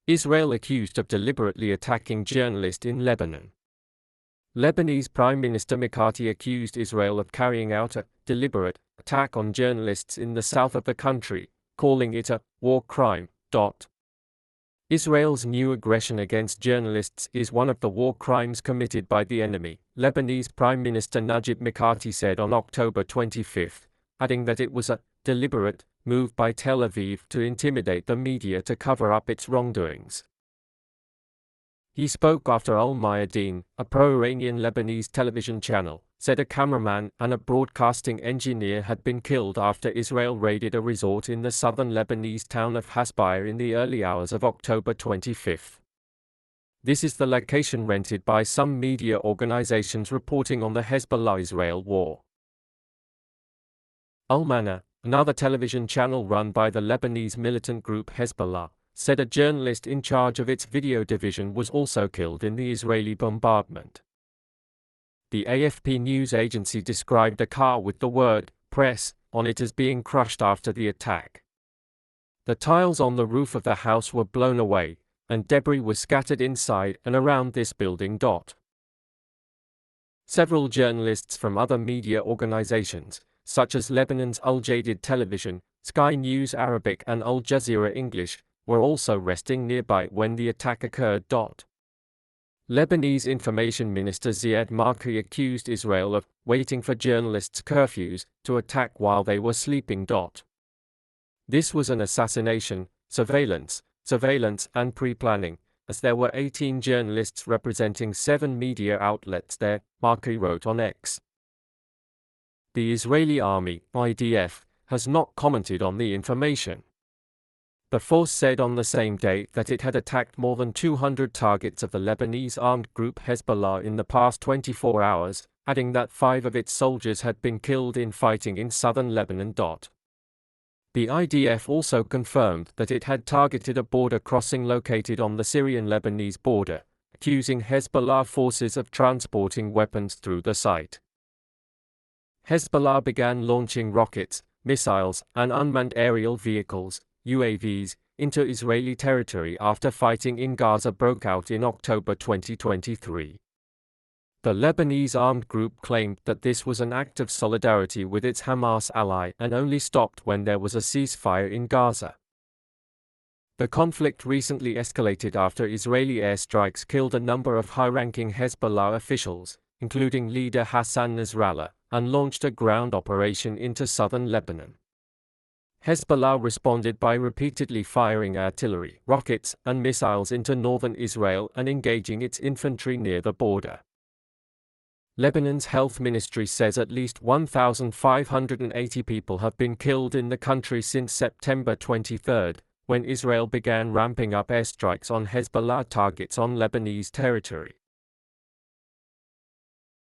Israel accused of deliberately attacking journalists in Lebanon. Lebanese Prime Minister Mikati accused Israel of carrying out a deliberate attack on journalists in the south of the country, calling it a war crime. Israel's new aggression against journalists is one of the war crimes committed by the enemy, Lebanese Prime Minister Najib Mikati said on October 25, adding that it was a deliberate move by Tel Aviv to intimidate the media to cover up its wrongdoings. He spoke after Al Mayadeen, a pro-Iranian Lebanese television channel, said a cameraman and a broadcasting engineer had been killed after Israel raided a resort in the southern Lebanese town of Hasbaya in the early hours of October 25. This is the location rented by some media organizations reporting on the Hezbollah-Israel war. Al-Mana, another television channel run by the Lebanese militant group Hezbollah, said a journalist in charge of its video division was also killed in the Israeli bombardment. The AFP news agency described a car with the word "press" on it as being crushed after the attack. The tiles on the roof of the house were blown away, and debris was scattered inside and around this building. Several journalists from other media organizations, such as Lebanon's Al Jadid Television, Sky News Arabic and Al Jazeera English, were also resting nearby when the attack occurred. Lebanese Information Minister Ziad Marki accused Israel of waiting for journalists' curfews to attack while they were sleeping. This was an assassination, surveillance, and pre-planning, as there were 18 journalists representing 7 media outlets there, Marki wrote on X. The Israeli Army, IDF, has not commented on the information. The force said on the same day that it had attacked more than 200 targets of the Lebanese armed group Hezbollah in the past 24 hours, adding that 5 of its soldiers had been killed in fighting in southern Lebanon. The IDF also confirmed that it had targeted a border crossing located on the Syrian-Lebanese border, accusing Hezbollah forces of transporting weapons through the site. Hezbollah began launching rockets, missiles, and unmanned aerial vehicles, UAVs, into Israeli territory after fighting in Gaza broke out in October 2023. The Lebanese armed group claimed that this was an act of solidarity with its Hamas ally and only stopped when there was a ceasefire in Gaza. The conflict recently escalated after Israeli airstrikes killed a number of high-ranking Hezbollah officials, including leader Hassan Nasrallah, and launched a ground operation into southern Lebanon. Hezbollah responded by repeatedly firing artillery, rockets, and missiles into northern Israel and engaging its infantry near the border. Lebanon's health ministry says at least 1,580 people have been killed in the country since September 23, when Israel began ramping up airstrikes on Hezbollah targets on Lebanese territory.